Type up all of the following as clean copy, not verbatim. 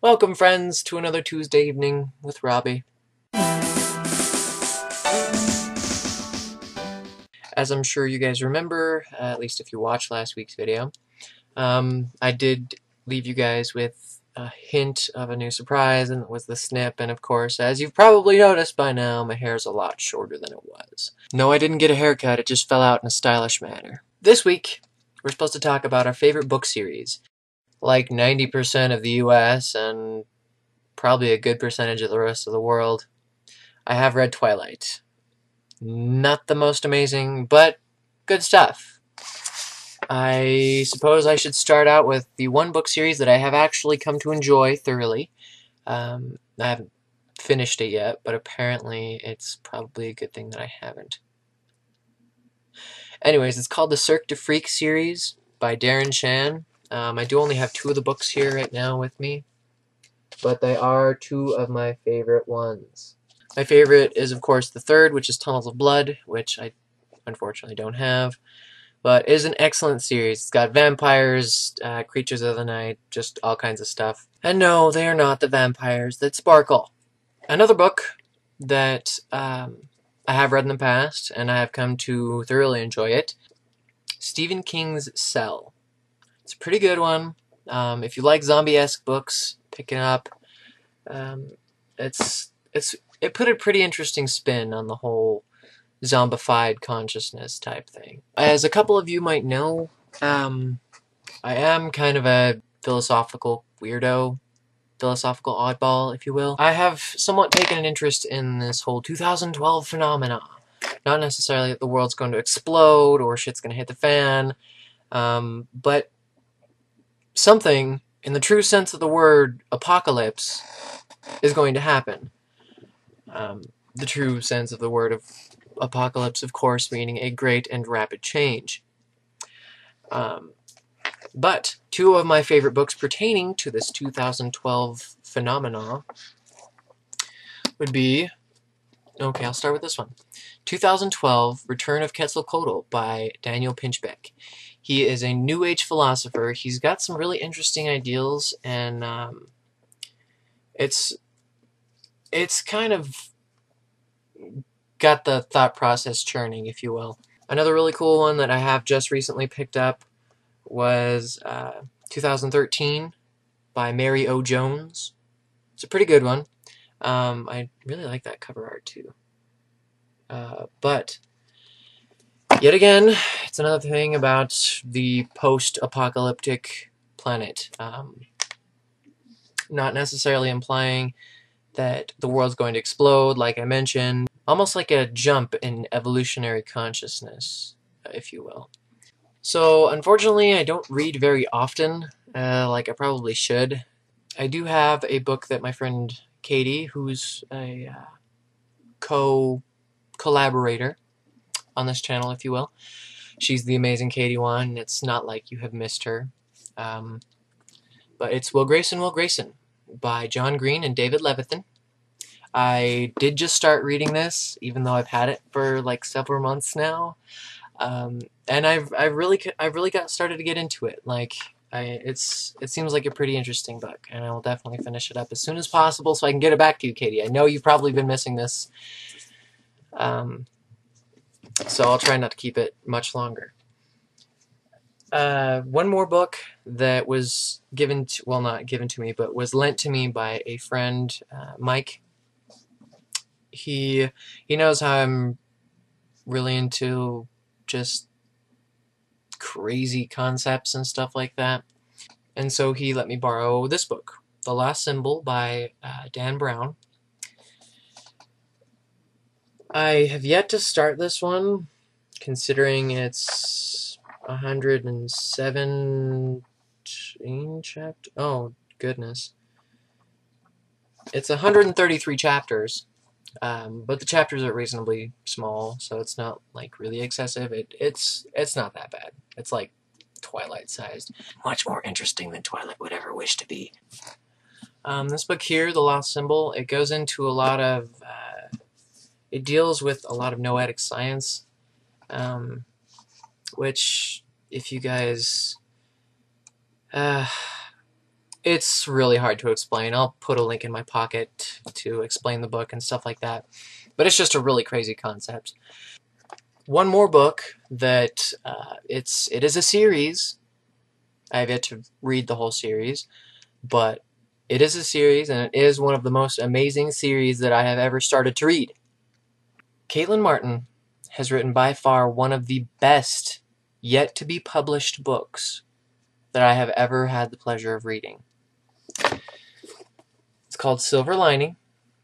Welcome, friends, to another Tuesday evening with Robbie. As I'm sure you guys remember, at least if you watched last week's video, I did leave you guys with a hint of a new surprise, and it was the snip. And of course, as you've probably noticed by now, my hair is a lot shorter than it was. No, I didn't get a haircut, it just fell out in a stylish manner. This week, we're supposed to talk about our favorite book series. Like 90% of the US and probably a good percentage of the rest of the world, I have read Twilight. Not the most amazing, but good stuff. I suppose I should start out with the one book series that I have actually come to enjoy thoroughly. I haven't finished it yet, but apparently it's probably a good thing that I haven't. Anyways, it's called the Cirque du Freak series by Darren Shan. I do only have two of the books here right now with me, but they are two of my favorite ones. My favorite is, of course, the third, which is Tunnels of Blood, which I unfortunately don't have, but is an excellent series. It's got vampires, creatures of the night, just all kinds of stuff. And no, they are not the vampires that sparkle. Another book that I have read in the past, and I have come to thoroughly enjoy it, Stephen King's Cell. It's a pretty good one. If you like zombie-esque books, pick it up. It put a pretty interesting spin on the whole zombified consciousness type thing. As a couple of you might know, I am kind of a philosophical weirdo, philosophical oddball, if you will. I have somewhat taken an interest in this whole 2012 phenomena. Not necessarily that the world's going to explode or shit's going to hit the fan, but something, in the true sense of the word, apocalypse, is going to happen. The true sense of the word of apocalypse, of course, meaning a great and rapid change. But two of my favorite books pertaining to this 2012 phenomena would be, okay, I'll start with this one. 2012, Return of Quetzalcoatl by Daniel Pinchbeck. He is a New Age philosopher. He's got some really interesting ideals, and it's kind of got the thought process churning, if you will. Another really cool one that I have just recently picked up was 2013 by Mary O. Jones. It's a pretty good one. I really like that cover art too. But yet again, it's another thing about the post-apocalyptic planet. Not necessarily implying that the world's going to explode, like I mentioned. Almost like a jump in evolutionary consciousness, if you will. So, unfortunately, I don't read very often, like I probably should. I do have a book that my friend Katie, who's a collaborator on this channel, if you will. She's the amazing Katie one. It's not like you have missed her. But it's Will Grayson, Will Grayson by John Green and David Levithan. I did just start reading this, even though I've had it for like several months now, and I've really got started to get into it. Like it seems like a pretty interesting book, and I will definitely finish it up as soon as possible so I can get it back to you, Katie. I know you've probably been missing this, so I'll try not to keep it much longer. One more book that was given to, well, not given to me, but was lent to me by a friend, Mike. He knows how I'm really into just crazy concepts and stuff like that. And so he let me borrow this book, The Last Symbol by Dan Brown. I have yet to start this one, considering it's 117 chapters. Oh, goodness. It's 133 chapters. But the chapters are reasonably small, so it's not like really excessive. It's not that bad. It's like Twilight sized. Much more interesting than Twilight would ever wish to be. This book here, The Lost Symbol, it goes into a lot of it deals with a lot of noetic science, which, if you guys It's really hard to explain. I'll put a link in my pocket to explain the book and stuff like that. But it's just a really crazy concept. One more book that it is a series. I have yet to read the whole series, but it is a series, and it is one of the most amazing series that I have ever started to read. Caitlin Martin has written by far one of the best yet to be published books that I have ever had the pleasure of reading. It's called Silver Lining,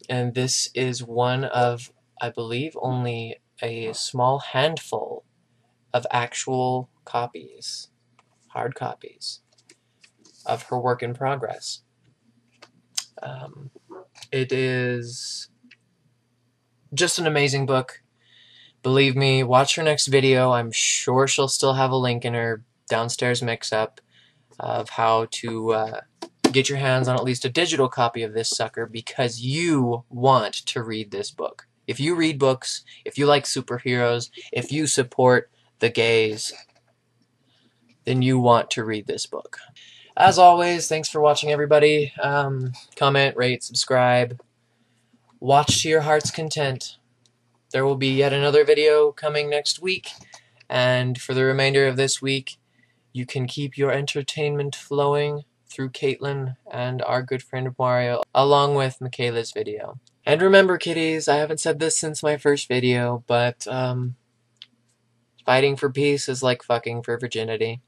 and this is one of, I believe, only a small handful of actual copies, hard copies, of her work in progress. It is just an amazing book. Believe me, watch her next video. I'm sure she'll still have a link in her downstairs mix-up of how to get your hands on at least a digital copy of this sucker, because you want to read this book. If you read books, if you like superheroes, if you support the gays, then you want to read this book. As always, thanks for watching, everybody. Comment, rate, subscribe. Watch to your heart's content. There will be yet another video coming next week, and for the remainder of this week, you can keep your entertainment flowing through Caitlin and our good friend Mario, along with Michaela's video. And remember, kiddies, I haven't said this since my first video, but fighting for peace is like fucking for virginity.